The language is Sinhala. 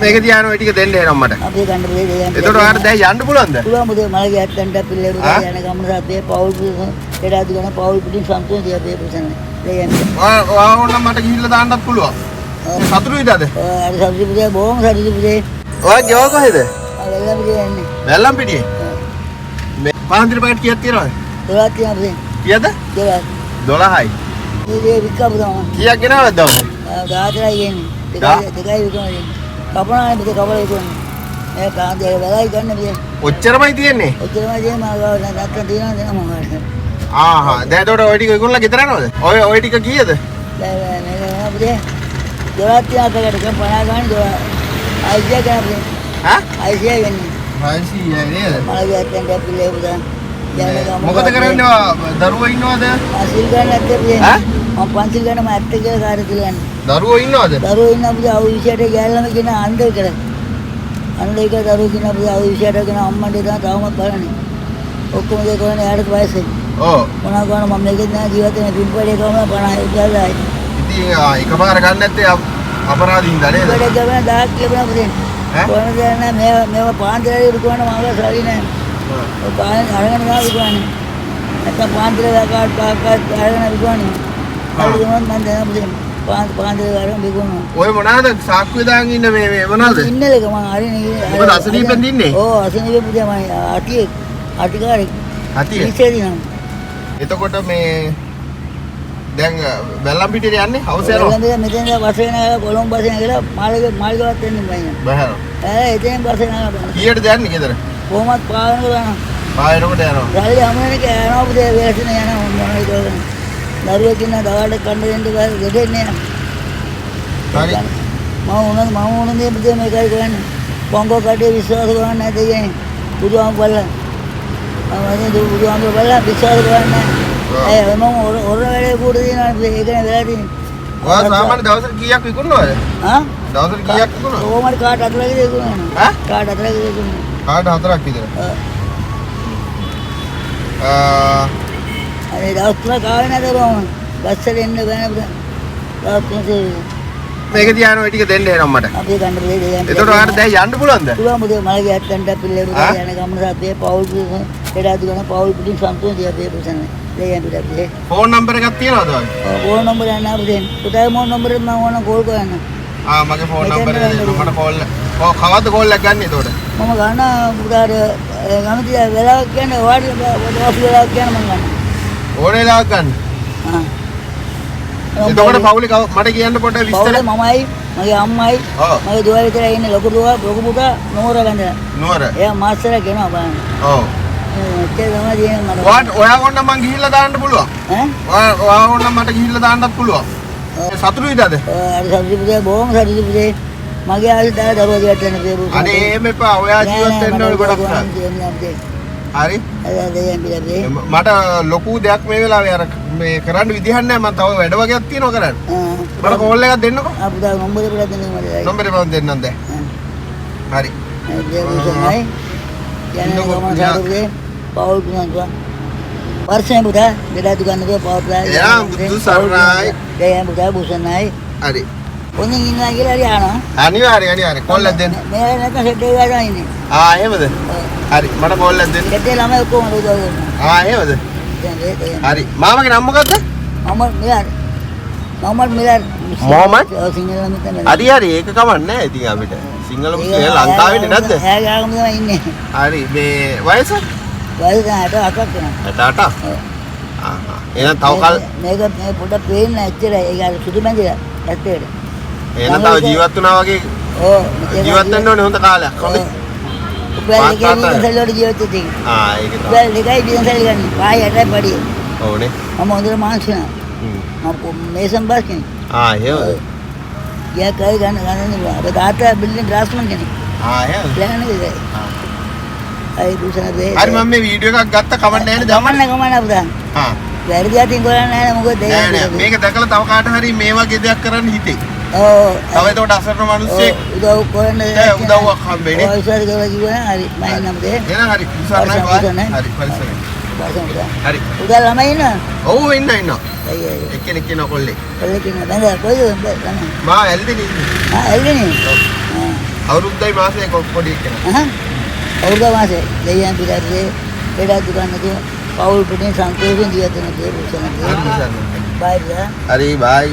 මේක තියාන ඔය ටික දෙන්න එනවා මට. අපි ගන්න පුතේ දෙයන්. එතකොට ඔයාලට දැන් යන්න පුළුවන්ද? පුළුවන් පුතේ මල ගැත්තන්ට පිල්ලේ පුතේ යන ගමන සත්‍යයේ පවුල් දෙඩාදු ගන්න පවුල් පිටින් සම්පූර්ණ දියා බේ පුතේ. දෙයන්. ඔයා ඕනම් මට ගිහිල්ලා දාන්නත් පුළුවන්. සතුටුයිද අද? අර සතුටු පුතේ බොහොම සතුටු පුතේ. ඔයා ගෙව කොහෙද? වෙල්ලම් පිටියේ යන්නේ. වැල්ලම් පිටියේ. මේ පාන්තිර පැකට් කීයක් තියෙනවද? 12ක් තියෙනවා පුතේ. කීයද? 12යි. මේ වික්කපු තමයි. කීයක් ගෙනාවද දවසේ? 14යි යන්නේ. දෙකයි විකුණන්නේ. කපනවා පුතේ කපලා විකුණන්නේ. ඒ කාන්දේ වෙලයි ගන්න පුතේ. ඔච්චරමයි තියෙන්නේ. ඔච්චරමයි තියෙන්නේ මම ගාව නැත්තම් තියනවා දෙනවා මම. ආහා දැන් එතකොට ඔය ටික විකුණලා ගෙදර යනවද? ඔය ටික කීයද? දැන් මේ පුතේ 12ක් තියාකට කම් 50 ගන්න 12. අයිසිය ගන්න පුතේ. ඈ? අයිසිය වෙන්නේ. 500යි නේද? මල ගැත්තන්ට පිල්ලේ පුතේ. මොකද කරන්නේ දරුවෝ ඉන්නවද? අසිල් ගන්න නැත්තේ පුතේ. ඈ? මම පන්සිල් ගන්න මම ඇත්ත කියලා කාර්ය තියන්නේ. දරුවෝ ඉන්නවද? දරුවෝ ඉන්න පුතේ අවු 28 ගෑල්ලම කියන අන්දේ කර. අන්දේ එක දරුවෝ කියන පුතේ අවු 28 කියන අම්මන්ට තාමත් බලන්නේ. ඔක්කොම දෙක කරන්නේ යාට වයසයි. ඔව්. මොනවා කරන මම මේකෙන් නෑ ජීවත් වෙන පින්පඩේ කම 50 ඉඳලායි. ඉතින් එකපාර ගන්න නැත්තේ අපරාධින්ද නේද? වැඩ ගමන 10ක් කියනවා පුතේ. කොහොමද නෑ මේව පාන්දරේ විකුණන මම සල්ලි නෑ. ඔය පාන් අරගෙන ගාව විකුණන්නේ. නැත්නම් පාන්දරේ කාඩ් අරගෙන විකුණන්නේ. හරි දුන්නත් මම දෙනවා පුතේ. පාන්දරේ අරගෙන විකුණනවා. ඔය මොනවාද සාක්කුවේ දාගෙන ඉන්න මේ මොනවාද? ඉන්නලක මම හරිනේ. මොකද අසනීපෙන් ඉන්නේ? ඔව් අසනීපෙ පුතේ මම අටිකාරෙක්. අතිය? ඉස්සෙදිනම්. එතකොට මේ දැන් වැල්ලම් පිටියට යන්නේ හවස යනවා. වැල්ලම් මෙතෙන් බස් එක නගලා කොළඹ බස් එක නගලා මාළිගාවත් එන්න බයින. බහර. එතෙන් බස් එක නගලා. කීයටද යන්නේ ගෙදර? කොහොමත් පාවෙනකොට යනවා. පාවෙනකොට යනවා. රැලි හැමෝම යනවා පුතේ වෙලසින යනවා මොනවද කරන්නේ. දරුවෝ කින්න දවල්ට කන්න දෙන්න බෑ දෙන්නේ නෑ. හරි. මම උනන් මේ පුතේ මේකයි කරන්නේ. බංගෝ කඩේ විශ්වාස කරන්නේ නැද්ද කියන්නේ. බුදුහාම බලලා. මම බුදුහාම බලලා විශ්වාස කරන්නේ නෑ. මම ඔර වැඩේ කුඩ දිනවා ඒකනේ වෙලා තියෙන්නේ. ඔයා සාමාන්‍ය දවසට කීයක් විකුණනවද? ආ? දවසට කීයක් විකුණනවද? කොහොමද කාට 4ක් විකුණනවා. ඈ? කාට 4ක් විකුණනවා. කාට 4ක් විතර. අනේ දවස් 3ක් ආවේ නැද කොහොමද? බස් එකේ එන්න බෑ නේද? දවස් 3 මේක තියාන ඔය ටික දෙන්න එනවා මට. අපි ගන්න දෙයක්. එතකොට ඔයාලට දැන් යන්න පුළුවන්ද? පුළුවන් මුදේ මල ගැත්තන්ට පිල්ලේ පුතේ යන ගමන සත්‍යයේ පවුල් දෙඩාදු ගන්න පවුල් පිටින් සම්පූර්ණ දියා බේ පුතේ. දෙයන් පිටේ. ෆෝන් නම්බර් එකක් තියනවද ඔයාලගේ? ෆෝන් නම්බර් එක නෑ පුතේ. පුතේ ෆෝන් නම්බර් එක මම ඕන කෝල් කරන්න. මගේ ෆෝන් නම්බර් එක දෙන්න මට කෝල්. කවද්ද කෝල් එකක් ගන්න එතකොට? මම ගන්න පුතාට ගමතිය වෙලාවක් කියන්නේ ඔයාලට වෙලාවක් කියන්නේ මම ගන්න. ඕන වෙලාවක් ගන්න. එතකොට පවුලේ මට කියන්න පොඩ්ඩක් විස්තර. පවුලේ මමයි මගේ අම්මයි මගේ දුව විතරයි ඉන්නේ ලොකු දුව ලොකු පුතා නුවර ගන්න. නුවර. එයා මාස්ටර් කෙනා බලන්න. ඔව්. ඒක තමයි කියන්නේ මට. ඔයා ඕන මං ගිහිල්ලා දාන්න පුළුවන්. ඔයා ඕන මට ගිහිල්ලා දාන්නත් පුළුවන්. සතුටුයිද අද? අර සතුටු පුතේ බොහොම සතුටු පුතේ. මගේ ආයෙත් දාලා දරුවා ජීවත් වෙන්න පුතේ. අනේ එහෙම එපා. ඔයා ජීවත් වෙන්න ඕනේ ගොඩක් හරි. මට ලොකු දෙයක් මේ වෙලාවේ අර මේ කරන්න විදිහක් නැහැ. මම තව වැඩ වගේක් තියෙනවා කරන්න. මට කෝල් එකක් දෙන්නකෝ. පුතා නම්බර් එක දෙන්න මට. නම්බර් එක මම දෙන්නම් දැන්. හරි. පවුල් පුතා. වර්ෂයෙන් පුතා දෙඩාදු ගන්න දුව පවුල් පුතා. එයා බුදු සරණයි. දෙයන් පුතා බුසනයි. හරි. ඔන්න ඉන්නවා කියලා හරි ආනවා. අනිවාර්යයෙන් කෝල් එකක් දෙන්න. මේ නැත්නම් සෙට් එක ගන්න ඉන්නේ. එහෙමද? හරි මට කෝල් එකක් දෙන්න. සෙට් එක ළමයි ඔක්කොම උදව් කරනවා. එහෙමද? හරි මාමගේ නම මොකද්ද? මොහමඩ් මිලර්. මොහමඩ්? සිංහල නම තමයි. හරි ඒක කමක් නැහැ ඉතින් අපිට. සිංහල මුස්ලිම් ලංකාවේ නැද්ද? එයාගේ ආගම තමයි ඉන්නේ. හරි මේ වයස? වයස 68ක් වෙනවා. 68? එහෙනම් තව කල් මේක මේ පොඩ්ඩක් පේන්න ඇච්චරයි. ඒක අර සුදු බැඳිලා ඇත්තට. එහෙනම් තව ජීවත් වුණා වගේ. ඔව් ජීවත් වෙන්න ඕනේ හොඳ කාලයක්. හොඳයි. උපයාල දෙකේ ඉඳලා ජීවත් වෙන්නේ. ඒක තමයි. උපයාල දෙකයි බින්සල් ගන්න. පාය යටයි පඩිය. ඕනේ. මම හොඳට මාංශනා. මම මේසම් බස් කෙනෙක්. එහෙමද? යා කයි ගන්න අපේ තාත්තා බිල්ඩින් ඩ්‍රාෆ්ට්මන් කෙනෙක්. එහෙමද? ප්ලෑන් එකේ. අය දුසන දෙයි. හරි මම මේ වීඩියෝ එකක් ගත්ත කමක් නැහැ නේද? කමන්න පුතා. වැරදි අතින් කරන්නේ නැහැ මොකද නෑ මේක දැකලා තව කාට හරි මේ වගේ දෙයක් කරන්න හිතේ. ඔව්. තව ඒකට අසරණ මිනිස්සෙක් උදව් කරන්න උදව්වක් හම්බෙන්නේ. ඔය ඉස්සර කියලා කිව්වනම් හරි මම නම් දෙයි. එහෙනම් හරි ඉස්සරහයි වායි. හරි පරිස්සමෙන්. හරි. උදා ළමයි ඉන්න? ඔව් ඉන්නවා. අයියෝ. එක්කෙනෙක් කියන කොල්ලේ. කොල්ලේ කියන බඳ කොයිද ළමයි? මා ඇල්දෙනේ ඉන්නේ. ඇල්දෙනේ? අවුරුද්දයි මාසේ පොඩි කෙනා. අවුරුදු මාසේ දෙයියන් පිටරේ පෙඩා දුකන්නක පවුල් පිටින් සංකේතයෙන් ජීවත් වෙන කේ පුසනකේ. බයි බයි. හරි බයි.